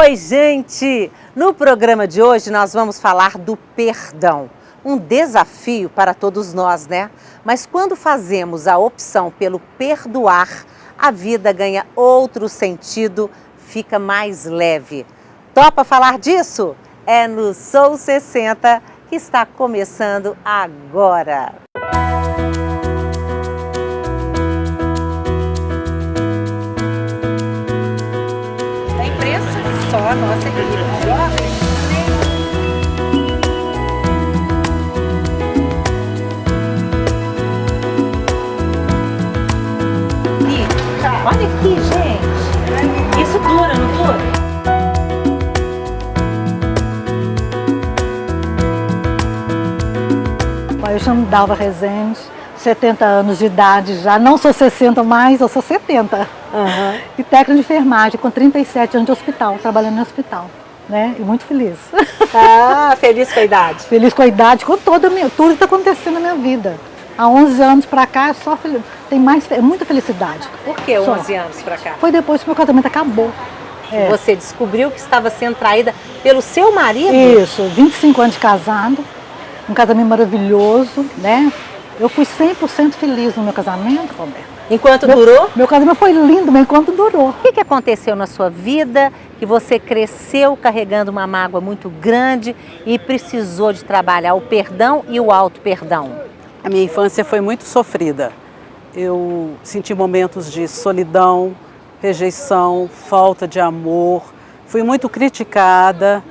Oi, gente! No programa de hoje nós vamos falar do perdão. Um desafio para todos nós, né? Mas quando fazemos a opção pelo perdoar, a vida ganha outro sentido, fica mais leve. Topa falar disso? É no Sou 60 que está começando agora. Da imprensa, só a nossa equipe jovem. Olha aqui, gente. Isso dura, não dura? Eu chamo Dalva Rezende, 70 anos de idade já, não sou 60 mais, eu sou 70. E técnica de enfermagem, com 37 anos de hospital, trabalhando no hospital, né? E muito feliz. Ah, feliz com a idade. Feliz com a idade, com tudo que está acontecendo na minha vida. Há 11 anos pra cá, tem muita felicidade. Por que 11 anos pra cá? Foi depois que meu casamento acabou. Você descobriu que estava sendo traída pelo seu marido? Isso, 25 anos de casado, um casamento maravilhoso, né? Eu fui 100% feliz no meu casamento, Roberto. Enquanto durou? Meu casamento foi lindo, mas enquanto durou. O que aconteceu na sua vida que você cresceu carregando uma mágoa muito grande e precisou de trabalhar o perdão e o auto-perdão? A minha infância foi muito sofrida. Eu senti momentos de solidão, rejeição, falta de amor. Fui muito criticada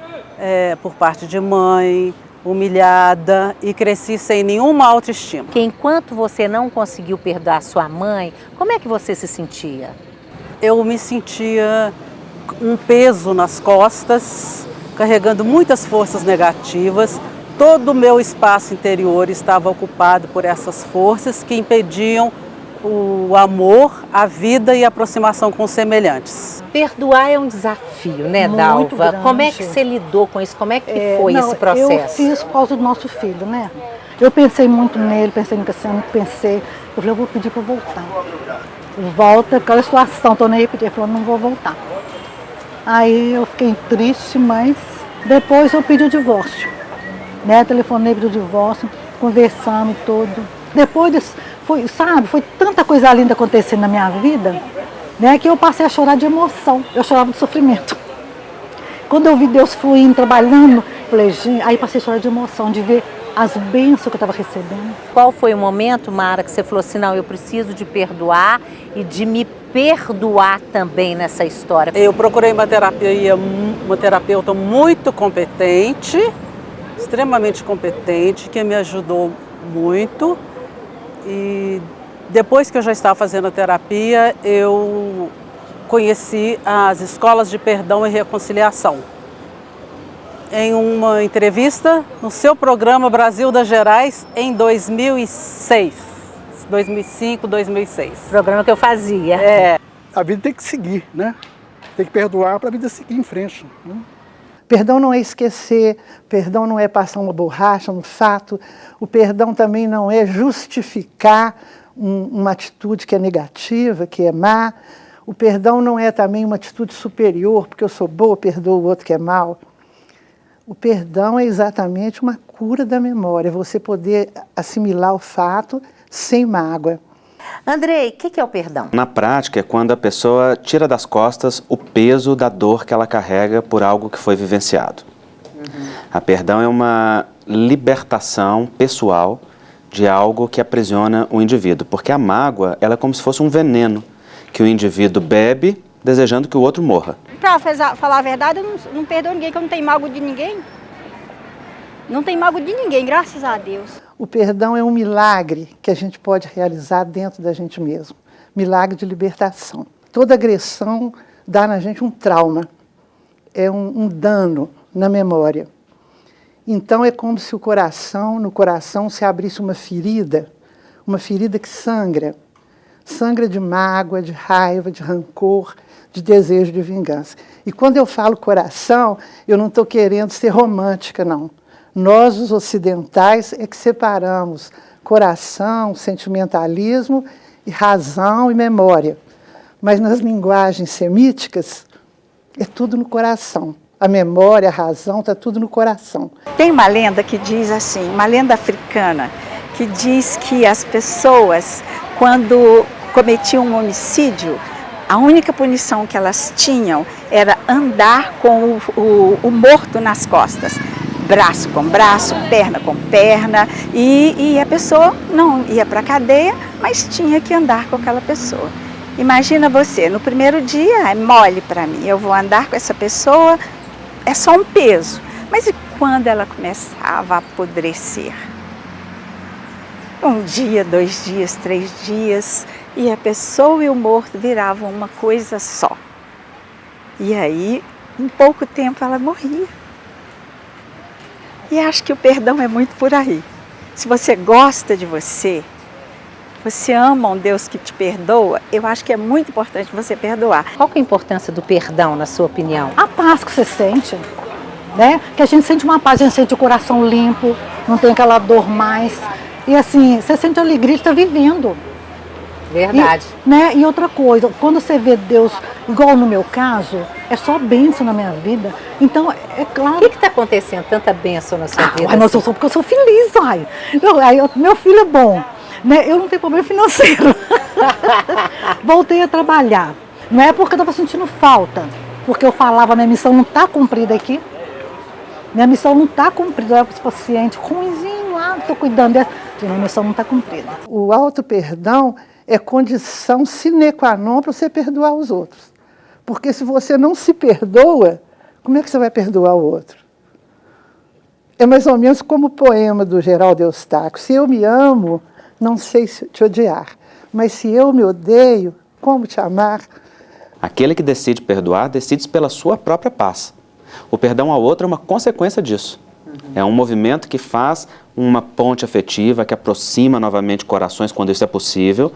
por parte de mãe, humilhada e cresci sem nenhuma autoestima. Porque enquanto você não conseguiu perdoar sua mãe, como é que você se sentia? Eu me sentia um peso nas costas, carregando muitas forças negativas. Todo o meu espaço interior estava ocupado por essas forças que impediam o amor, a vida e a aproximação com os semelhantes. Perdoar é um desafio, né, Muito Dalva? grande. Como é que você lidou com isso? Como é que foi esse processo? Eu fiz por causa do nosso filho, né? Eu pensei muito nele, pensei no Cassiano, Eu falei, eu vou pedir para voltar. Volta, aquela situação, tô nem repetindo. Ele falou, não vou voltar. Aí eu fiquei triste, mas depois eu pedi o divórcio. Né? Telefonei para o divórcio, conversamos tudo. Depois disso, foi tanta coisa linda acontecendo na minha vida, né, que eu passei a chorar de emoção. Eu chorava de sofrimento. Quando eu vi Deus fluindo, trabalhando, falei, gente, aí passei a chorar de emoção, de ver as bênçãos que eu estava recebendo. Qual foi o momento, Mara, que você falou assim, não, eu preciso de perdoar e de me perdoar também nessa história? Eu procurei uma terapeuta muito competente, extremamente competente, que me ajudou muito. E depois que eu já estava fazendo a terapia, eu conheci as escolas de perdão e reconciliação. Em uma entrevista no seu programa Brasil das Gerais em 2006, 2005, 2006. Programa que eu fazia. A vida tem que seguir, né? Tem que perdoar para a vida seguir em frente, né? Perdão não é esquecer, perdão não é passar uma borracha, um fato. O perdão também não é justificar uma atitude que é negativa, que é má. O perdão não é também uma atitude superior, porque eu sou boa, perdoo o outro que é mau. O perdão é exatamente uma cura da memória, você poder assimilar o fato sem mágoa. Andrei, o que é o perdão? Na prática, é quando a pessoa tira das costas o peso da dor que ela carrega por algo que foi vivenciado. A perdão é uma libertação pessoal de algo que aprisiona o indivíduo, porque a mágoa ela é como se fosse um veneno que o indivíduo bebe desejando que o outro morra. Para falar a verdade, eu não perdoo ninguém, que eu não tenho mágoa de ninguém. Não tenho mágoa de ninguém, graças a Deus. O perdão é um milagre que a gente pode realizar dentro da gente mesmo. Milagre de libertação. Toda agressão dá na gente um trauma, é um dano na memória. Então é como se no coração se abrisse uma ferida que sangra. Sangra de mágoa, de raiva, de rancor, de desejo de vingança. E quando eu falo coração, eu não estou querendo ser romântica, não. Nós, os ocidentais, é que separamos coração, sentimentalismo, e razão e memória. Mas nas linguagens semíticas, É tudo no coração. A memória, a razão, está tudo no coração. Tem uma lenda que diz assim, uma lenda africana, que diz que as pessoas, quando cometiam um homicídio, a única punição que elas tinham era andar com o morto nas costas. Braço com braço, perna com perna, e a pessoa não ia para a cadeia, mas tinha que andar com aquela pessoa. Imagina você, no primeiro dia é mole para mim, eu vou andar com essa pessoa, é só um peso. Mas e quando ela começava a apodrecer? Um dia, 2 dias, 3 dias, e a pessoa e o morto viravam uma coisa só. E aí, em pouco tempo, ela morria. E acho que o perdão é muito por aí. Se você gosta de você ama um Deus que te perdoa, eu acho que é muito importante você perdoar. Qual que é a importância do perdão, na sua opinião? A paz que você sente, né? Que a gente sente uma paz, a gente sente o coração limpo, não tem aquela dor mais. E assim, você sente a alegria de estar vivendo. Verdade. E outra coisa, quando você vê Deus, igual no meu caso, é só bênção na minha vida. Então, é claro... O que está acontecendo? Tanta bênção na sua vida? Ai, mas assim? porque eu sou feliz, ai. Meu filho é bom, né? Eu não tenho problema financeiro. Voltei a trabalhar. Não é porque eu estava sentindo falta, porque eu falava, minha missão não está cumprida aqui. Minha missão não está cumprida. Eu era para os pacientes ruimzinho lá, estou cuidando dessa. Minha missão não está cumprida. O auto-perdão é condição sine qua non para você perdoar os outros. Porque se você não se perdoa, como é que você vai perdoar o outro? É mais ou menos como o poema do Geraldo Eustáquio. Se eu me amo, não sei te odiar. Mas se eu me odeio, como te amar? Aquele que decide perdoar, decide pela sua própria paz. O perdão ao outro é uma consequência disso. É um movimento que faz uma ponte afetiva, que aproxima novamente corações quando isso é possível,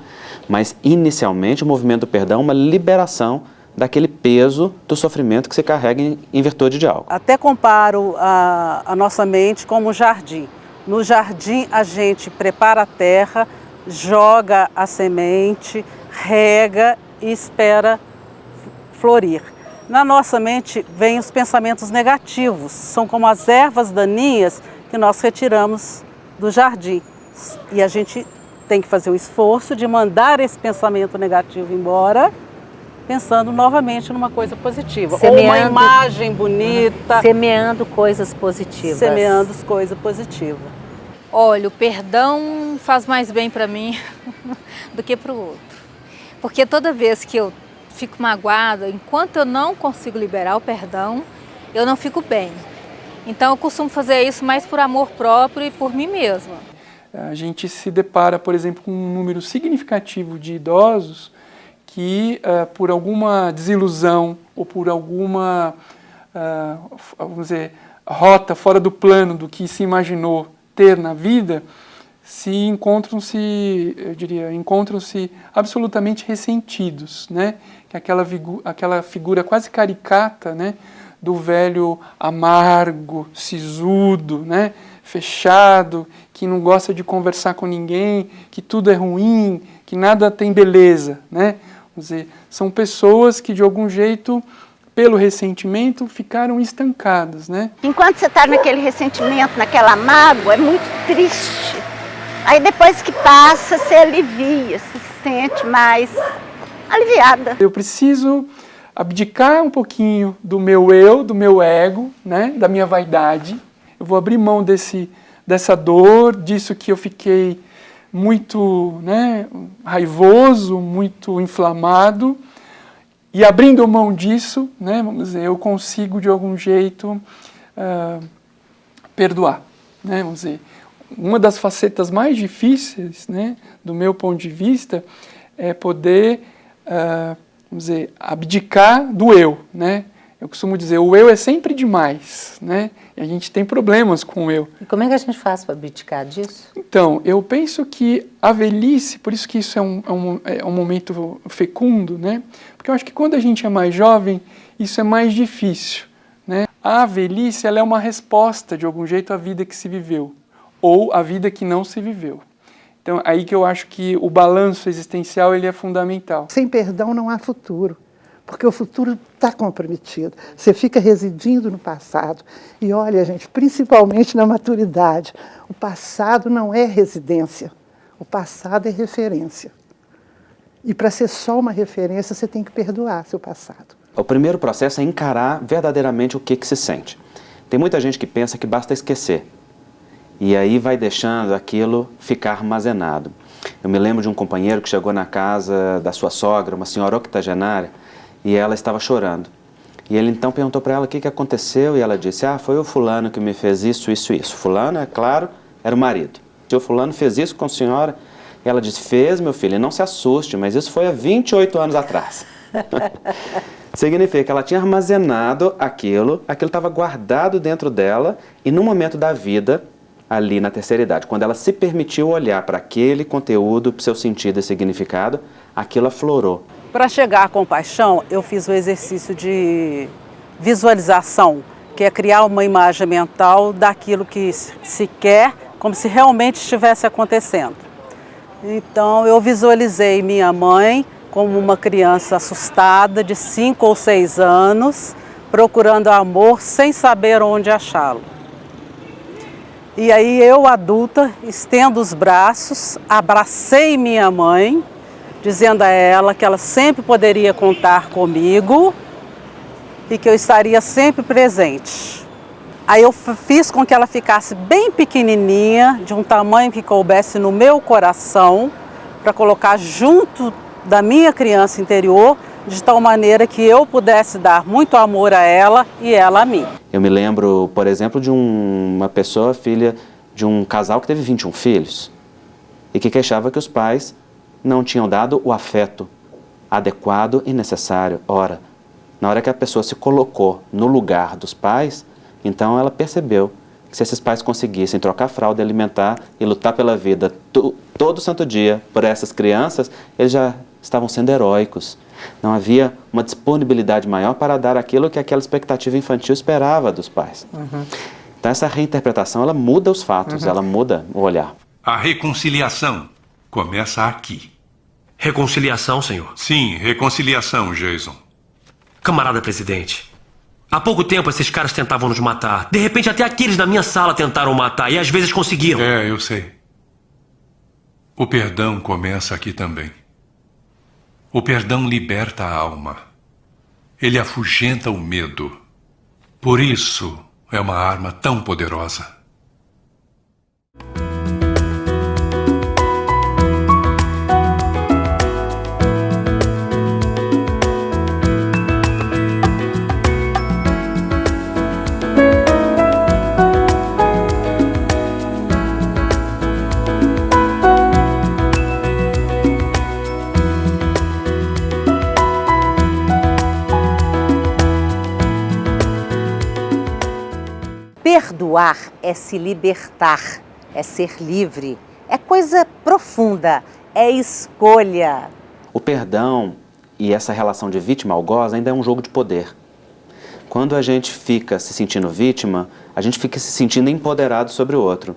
mas inicialmente o movimento do perdão é uma liberação daquele peso do sofrimento que se carrega em virtude de algo. Até comparo a nossa mente como um jardim. No jardim a gente prepara a terra, joga a semente, rega e espera florir. Na nossa mente vêm os pensamentos negativos, são como as ervas daninhas que nós retiramos do jardim. E a gente tem que fazer o esforço de mandar esse pensamento negativo embora, pensando novamente numa coisa positiva. Ou uma imagem bonita. Semeando coisas positivas. Semeando coisas positivas. Olha, o perdão faz mais bem para mim do que para o outro. Porque toda vez que eu fico magoada, enquanto eu não consigo liberar o perdão, eu não fico bem. Então eu costumo fazer isso mais por amor próprio e por mim mesma. A gente se depara, por exemplo, com um número significativo de idosos que, por alguma desilusão ou por alguma, vamos dizer, rota fora do plano do que se imaginou ter na vida, encontram-se absolutamente ressentidos, né? Que aquela figura quase caricata, né? Do velho amargo, sisudo, né? Fechado, que não gosta de conversar com ninguém, que tudo é ruim, que nada tem beleza, né? Vamos dizer, são pessoas que de algum jeito, pelo ressentimento, ficaram estancadas, né? Enquanto você está naquele ressentimento, naquela mágoa, é muito triste. Aí depois que passa, você alivia, se sente mais aliviada. Eu preciso abdicar um pouquinho do meu eu, do meu ego, né? Da minha vaidade. Eu vou abrir mão dessa dor, disso que eu fiquei muito, né, raivoso, muito inflamado. E abrindo mão disso, né, vamos dizer, eu consigo de algum jeito perdoar, né, vamos dizer. Uma das facetas mais difíceis, né, do meu ponto de vista é poder, vamos dizer, abdicar do eu, né? Eu costumo dizer, o eu é sempre demais, né? E a gente tem problemas com o eu. E como é que a gente faz para abdicar disso? Então, eu penso que a velhice, por isso que isso é um momento fecundo, né? Porque eu acho que quando a gente é mais jovem, isso é mais difícil, né? A velhice, ela é uma resposta, de algum jeito, à vida que se viveu, ou à vida que não se viveu. Então, aí que eu acho que o balanço existencial ele é fundamental. Sem perdão não há futuro. porque o futuro está comprometido. Você fica residindo no passado. E olha, gente, principalmente na maturidade, o passado não é residência, o passado é referência. E para ser só uma referência, você tem que perdoar seu passado. O primeiro processo é encarar verdadeiramente o que se sente. Tem muita gente que pensa que basta esquecer. E aí vai deixando aquilo ficar armazenado. Eu me lembro de um companheiro que chegou na casa da sua sogra, uma senhora octogenária, e ela estava chorando. E ele então perguntou para ela o que aconteceu, e ela disse, foi o fulano que me fez isso, isso, isso. Fulano, é claro, era o marido. O fulano fez isso com a senhora. E ela disse, fez, meu filho, e não se assuste, mas isso foi há 28 anos atrás. Significa que ela tinha armazenado aquilo estava guardado dentro dela, e no momento da vida, ali na terceira idade, quando ela se permitiu olhar para aquele conteúdo, para o seu sentido e significado, aquilo aflorou. Para chegar à compaixão, eu fiz o exercício de visualização, que é criar uma imagem mental daquilo que se quer, como se realmente estivesse acontecendo. Então, eu visualizei minha mãe como uma criança assustada de 5 ou 6 anos, procurando amor sem saber onde achá-lo. E aí eu, adulta, estendo os braços, abracei minha mãe, dizendo a ela que ela sempre poderia contar comigo e que eu estaria sempre presente. Aí eu fiz com que ela ficasse bem pequenininha, de um tamanho que coubesse no meu coração, para colocar junto da minha criança interior, de tal maneira que eu pudesse dar muito amor a ela e ela a mim. Eu me lembro, por exemplo, de uma pessoa, filha de um casal que teve 21 filhos, e que queixava que os pais não tinham dado o afeto adequado e necessário. Ora, na hora que a pessoa se colocou no lugar dos pais, então ela percebeu que se esses pais conseguissem trocar fralda alimentar e lutar pela vida todo santo dia por essas crianças, eles já estavam sendo heróicos. Não havia uma disponibilidade maior para dar aquilo que aquela expectativa infantil esperava dos pais. Então essa reinterpretação, ela muda os fatos, ela muda o olhar. A reconciliação começa aqui. Reconciliação, senhor? Sim, reconciliação, Jason. Camarada presidente, há pouco tempo esses caras tentavam nos matar. De repente até aqueles na minha sala tentaram matar e às vezes conseguiram. É, eu sei. O perdão começa aqui também. O perdão liberta a alma. Ele afugenta o medo. Por isso é uma arma tão poderosa. Perdoar é se libertar, é ser livre, é coisa profunda, é escolha. O perdão e essa relação de vítima-algoz ainda é um jogo de poder. Quando a gente fica se sentindo vítima, a gente fica se sentindo empoderado sobre o outro.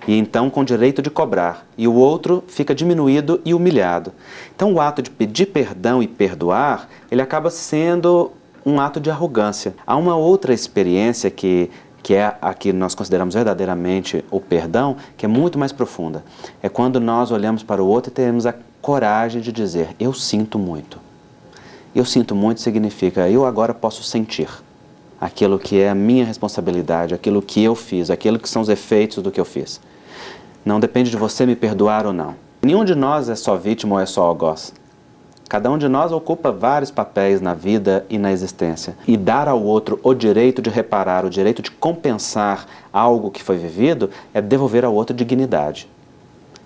E então com direito de cobrar. E o outro fica diminuído e humilhado. Então o ato de pedir perdão e perdoar, ele acaba sendo um ato de arrogância. Há uma outra experiência que é a que nós consideramos verdadeiramente o perdão, que é muito mais profunda. É quando nós olhamos para o outro e temos a coragem de dizer, eu sinto muito. Eu sinto muito significa, eu agora posso sentir aquilo que é a minha responsabilidade, aquilo que eu fiz, aquilo que são os efeitos do que eu fiz. Não depende de você me perdoar ou não. Nenhum de nós é só vítima ou é só algoz. Cada um de nós ocupa vários papéis na vida e na existência. E dar ao outro o direito de reparar, o direito de compensar algo que foi vivido, é devolver ao outro dignidade.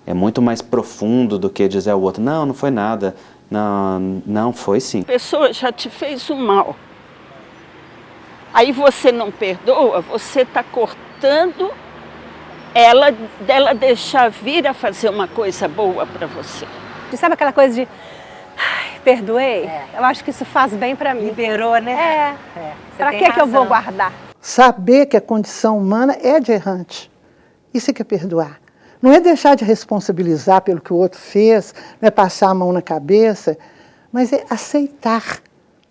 É muito mais profundo do que dizer ao outro, não, não foi nada. Não, foi sim. A pessoa já te fez o mal. Aí você não perdoa, você está cortando ela dela deixar vir a fazer uma coisa boa para você. Sabe aquela coisa de... perdoei? Eu acho que isso faz bem para mim. Liberou, né? Para que eu vou guardar? Saber que a condição humana é de errante. Isso é que é perdoar. Não é deixar de responsabilizar pelo que o outro fez, não é passar a mão na cabeça, mas é aceitar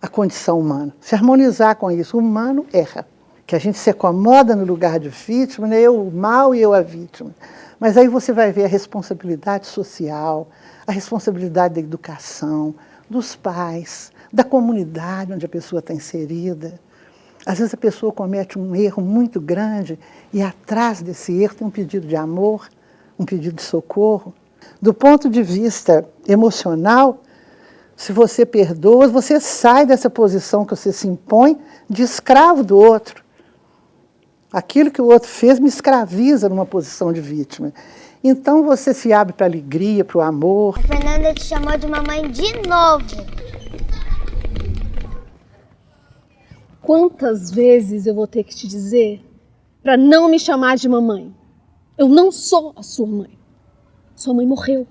a condição humana, se harmonizar com isso. O humano erra, que a gente se acomoda no lugar de vítima, né? Eu o mal e eu a vítima. Mas aí você vai ver a responsabilidade social, a responsabilidade da educação, dos pais, da comunidade onde a pessoa está inserida. Às vezes a pessoa comete um erro muito grande e atrás desse erro tem um pedido de amor, um pedido de socorro. Do ponto de vista emocional, se você perdoa, você sai dessa posição que você se impõe de escravo do outro. Aquilo que o outro fez me escraviza numa posição de vítima. Então você se abre para a alegria, para o amor. A Fernanda te chamou de mamãe de novo. Quantas vezes eu vou ter que te dizer para não me chamar de mamãe? Eu não sou a sua mãe. Sua mãe morreu.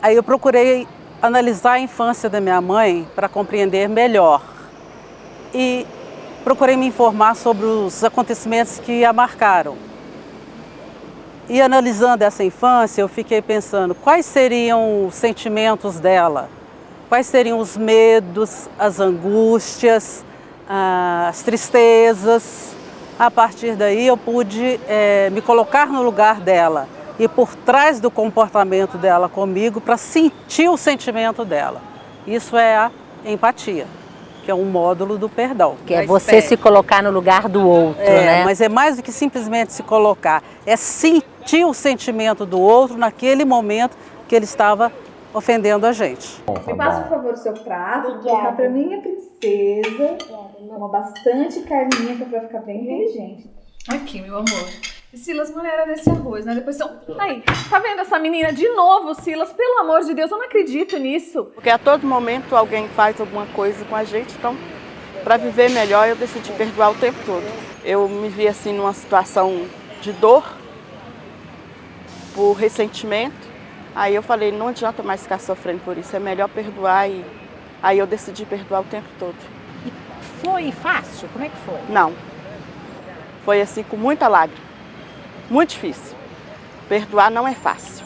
Aí eu procurei analisar a infância da minha mãe para compreender melhor. E procurei me informar sobre os acontecimentos que a marcaram. E analisando essa infância, eu fiquei pensando quais seriam os sentimentos dela, quais seriam os medos, as angústias, as tristezas. A partir daí eu pude me colocar no lugar dela e por trás do comportamento dela comigo para sentir o sentimento dela. Isso é a empatia, que é um módulo do perdão. Que é você se colocar no lugar do outro, né? Mas é mais do que simplesmente se colocar, é sentir o sentimento do outro naquele momento que ele estava ofendendo a gente. Me passa, por favor, o seu prato, vou colocar pra minha princesa. Toma bastante carninha pra ficar bem inteligente. Aqui, meu amor. E Silas, mulher, era desse arroz, né? Depois são... Aí, tá vendo essa menina de novo, Silas? Pelo amor de Deus, eu não acredito nisso. Porque a todo momento alguém faz alguma coisa com a gente, então, para viver melhor, eu decidi perdoar o tempo todo. Eu me vi assim numa situação de dor, por ressentimento. Aí eu falei, não adianta mais ficar sofrendo por isso, é melhor perdoar. E aí eu decidi perdoar o tempo todo. E foi fácil? Como é que foi? Não. Foi assim, com muita lágrima. Muito difícil. Perdoar não é fácil.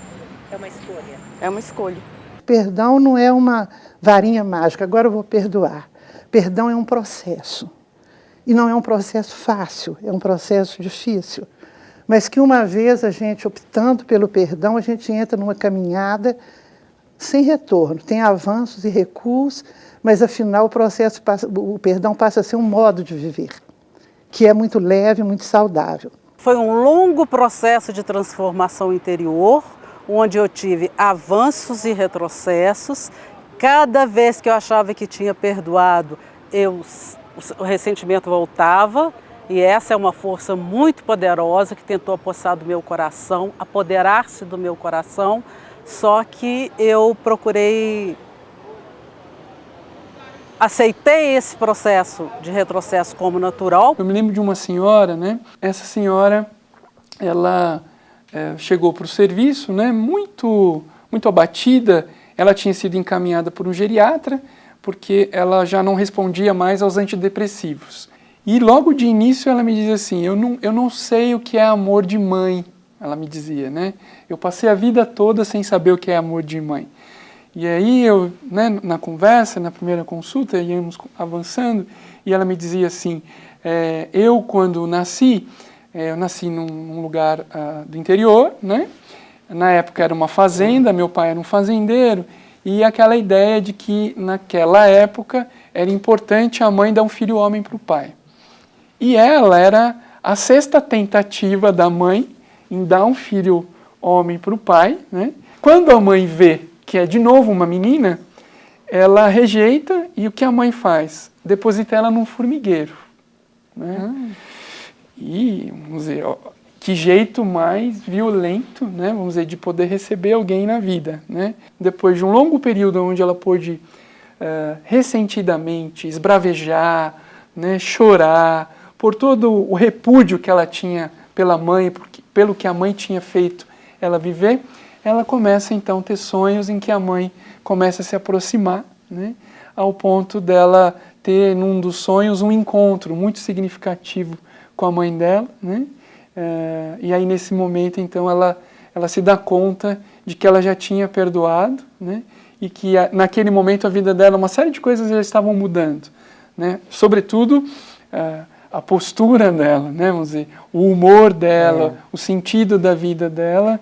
É uma escolha. É uma escolha. Perdão não é uma varinha mágica, agora eu vou perdoar. Perdão é um processo. E não é um processo fácil, é um processo difícil. Mas que uma vez a gente optando pelo perdão, a gente entra numa caminhada sem retorno. Tem avanços e recuos, mas afinal o perdão passa a ser um modo de viver, que é muito leve, muito saudável. Foi um longo processo de transformação interior, onde eu tive avanços e retrocessos. Cada vez que eu achava que tinha perdoado, o ressentimento voltava. E essa é uma força muito poderosa que tentou apossar do meu coração, apoderar-se do meu coração. Só que eu aceitei esse processo de retrocesso como natural. Eu me lembro de uma senhora, né? Essa senhora, ela chegou para o serviço, né? Muito abatida. Ela tinha sido encaminhada por um geriatra, porque ela já não respondia mais aos antidepressivos. E logo de início ela me dizia assim, eu não sei o que é amor de mãe, ela me dizia, né? Eu passei a vida toda sem saber o que é amor de mãe. E aí eu, né, na conversa, na primeira consulta, íamos avançando, e ela me dizia assim, eu quando nasci, eu nasci num lugar do interior, né? Na época era uma fazenda, meu pai era um fazendeiro, e aquela ideia de que naquela época era importante a mãe dar um filho homem para o pai. E ela era a sexta tentativa da mãe em dar um filho homem para o pai, né? Quando a mãe vê que é de novo uma menina, ela rejeita e o que a mãe faz? Deposita ela num formigueiro. Né? E, vamos dizer, que jeito mais violento, né, vamos dizer, de poder receber alguém na vida. Né? Depois de um longo período onde ela pôde ressentidamente esbravejar, né, chorar, por todo o repúdio que ela tinha pela mãe, pelo que a mãe tinha feito ela viver, ela começa então a ter sonhos em que a mãe começa a se aproximar, né, ao ponto dela ter num dos sonhos um encontro muito significativo com a mãe dela, né, e aí nesse momento então ela ela se dá conta de que ela já tinha perdoado, né? E que naquele momento a vida dela, uma série de coisas já estavam mudando, né? Sobretudo a postura dela, né? Vamos dizer, o humor dela, o sentido da vida dela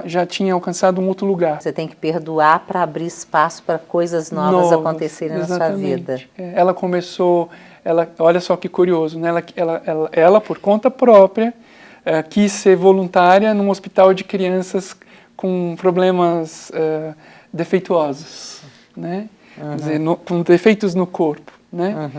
já tinha alcançado um outro lugar. Você tem que perdoar para abrir espaço para coisas novas acontecerem na sua vida. Ela começou, olha só que curioso, né? Ela por conta própria, quis ser voluntária num hospital de crianças com problemas defeituosos, né? Quer dizer, com defeitos no corpo, né?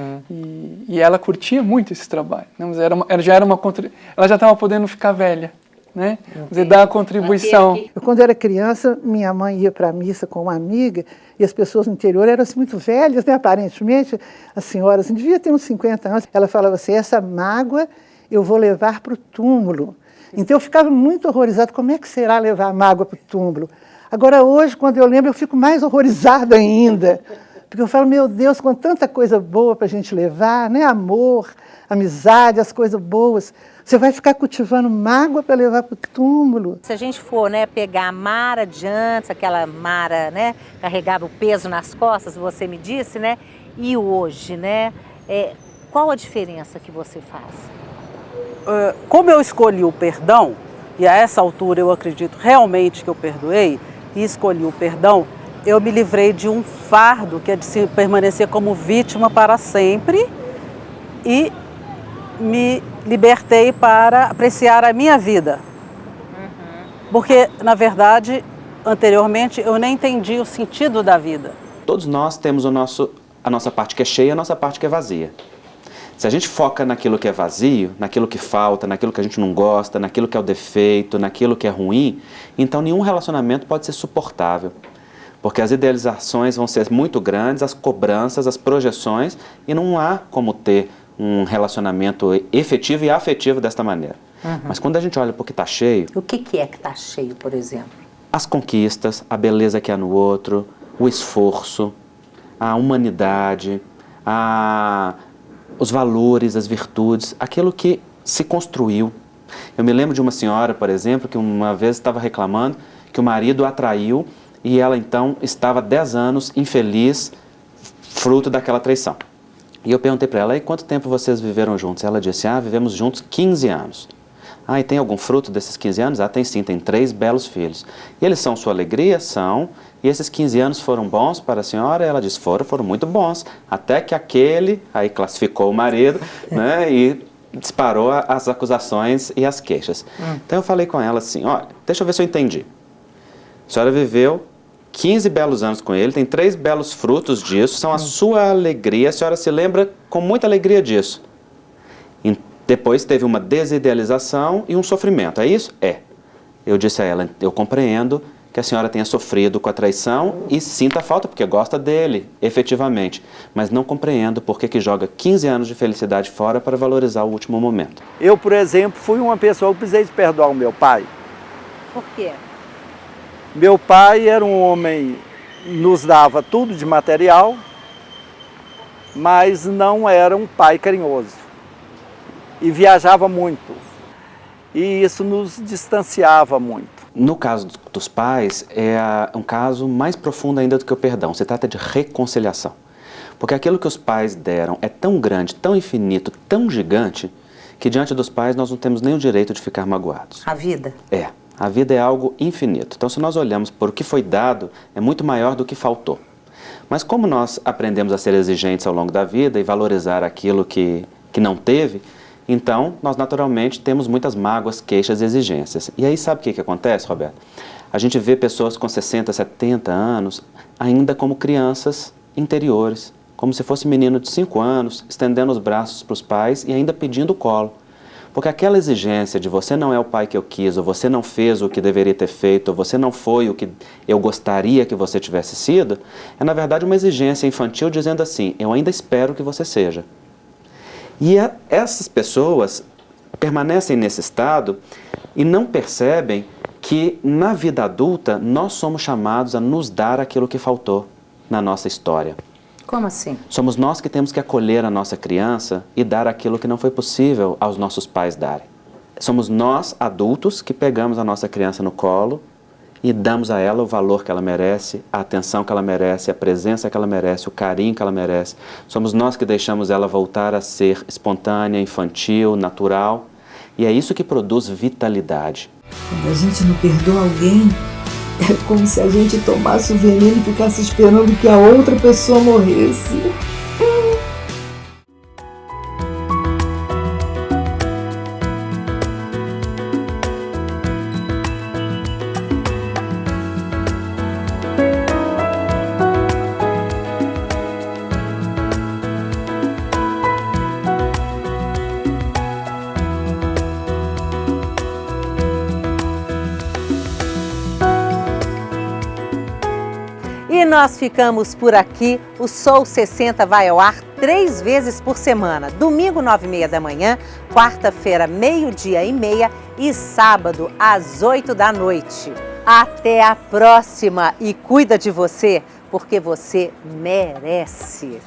E ela curtia muito esse trabalho, né? Ela já estava podendo ficar velha, né? Quer dizer, dar a contribuição. Quando eu era criança, minha mãe ia para a missa com uma amiga e as pessoas no interior eram assim, muito velhas, né? Aparentemente, as senhoras, devia ter uns 50 anos. Ela falava assim, essa mágoa eu vou levar para o túmulo. Então eu ficava muito horrorizada, como é que será levar a mágoa para o túmulo? Agora hoje, quando eu lembro, eu fico mais horrorizada ainda, porque eu falo, meu Deus, com tanta coisa boa para a gente levar, né? Amor, amizade, as coisas boas, você vai ficar cultivando mágoa para levar para o túmulo. Se a gente for, né, pegar a Mara de antes, aquela Mara, né, carregava o peso nas costas, você me disse, né, e hoje, né, qual a diferença que você faz? Como eu escolhi o perdão, e a essa altura eu acredito realmente que eu perdoei, e escolhi o perdão, eu me livrei de um fardo que é de se permanecer como vítima para sempre e me libertei para apreciar a minha vida. Porque, na verdade, anteriormente eu nem entendi o sentido da vida. Todos nós temos a nossa parte que é cheia e a nossa parte que é vazia. Se a gente foca naquilo que é vazio, naquilo que falta, naquilo que a gente não gosta, naquilo que é o defeito, naquilo que é ruim, então nenhum relacionamento pode ser suportável. Porque as idealizações vão ser muito grandes, as cobranças, as projeções, e não há como ter um relacionamento efetivo e afetivo desta maneira. Mas quando a gente olha para o que está cheio... O que é que está cheio, por exemplo? As conquistas, a beleza que há no outro, o esforço, a humanidade, os valores, as virtudes, aquilo que se construiu. Eu me lembro de uma senhora, por exemplo, que uma vez estava reclamando que o marido a traiu e ela então estava 10 anos infeliz, fruto daquela traição. E eu perguntei para ela, e quanto tempo vocês viveram juntos? Ela disse, vivemos juntos 15 anos. E tem algum fruto desses 15 anos? Tem sim, tem 3 belos filhos. E eles são sua alegria? São. E esses 15 anos foram bons para a senhora? Ela disse, foram muito bons. Até que aí classificou o marido, né, e disparou as acusações e as queixas. Então eu falei com ela assim, olha, deixa eu ver se eu entendi. A senhora viveu 15 belos anos com ele, tem 3 belos frutos disso, são a sua alegria, a senhora se lembra com muita alegria disso. E depois teve uma desidealização e um sofrimento, é isso? É. Eu disse a ela, eu compreendo que a senhora tenha sofrido com a traição e sinta falta porque gosta dele, efetivamente. Mas não compreendo por que joga 15 anos de felicidade fora para valorizar o último momento. Eu, por exemplo, fui uma pessoa que precisei de perdoar o meu pai. Por quê? Meu pai era um homem, nos dava tudo de material, mas não era um pai carinhoso. E viajava muito. E isso nos distanciava muito. No caso dos pais, é um caso mais profundo ainda do que o perdão. Se trata de reconciliação. Porque aquilo que os pais deram é tão grande, tão infinito, tão gigante, que diante dos pais nós não temos nem o direito de ficar magoados. A vida? É. A vida é algo infinito. Então, se nós olhamos por o que foi dado, é muito maior do que faltou. Mas como nós aprendemos a ser exigentes ao longo da vida e valorizar aquilo que não teve, então, nós naturalmente temos muitas mágoas, queixas e exigências. E aí, sabe o que acontece, Roberto? A gente vê pessoas com 60, 70 anos ainda como crianças interiores, como se fosse menino de 5 anos, estendendo os braços para os pais e ainda pedindo colo. Porque aquela exigência de você não é o pai que eu quis, ou você não fez o que deveria ter feito, ou você não foi o que eu gostaria que você tivesse sido, é na verdade uma exigência infantil dizendo assim, eu ainda espero que você seja. E essas pessoas permanecem nesse estado e não percebem que na vida adulta nós somos chamados a nos dar aquilo que faltou na nossa história. Como assim? Somos nós que temos que acolher a nossa criança e dar aquilo que não foi possível aos nossos pais darem. Somos nós, adultos, que pegamos a nossa criança no colo e damos a ela o valor que ela merece, a atenção que ela merece, a presença que ela merece, o carinho que ela merece. Somos nós que deixamos ela voltar a ser espontânea, infantil, natural. E é isso que produz vitalidade. Quando a gente não perdoa alguém, é como se a gente tomasse o veneno e ficasse esperando que a outra pessoa morresse. E nós ficamos por aqui. O Sou 60 vai ao ar 3 vezes por semana. Domingo, 9h30 da manhã, quarta-feira, 12h30 e sábado, às 8 da noite. Até a próxima e cuida de você, porque você merece.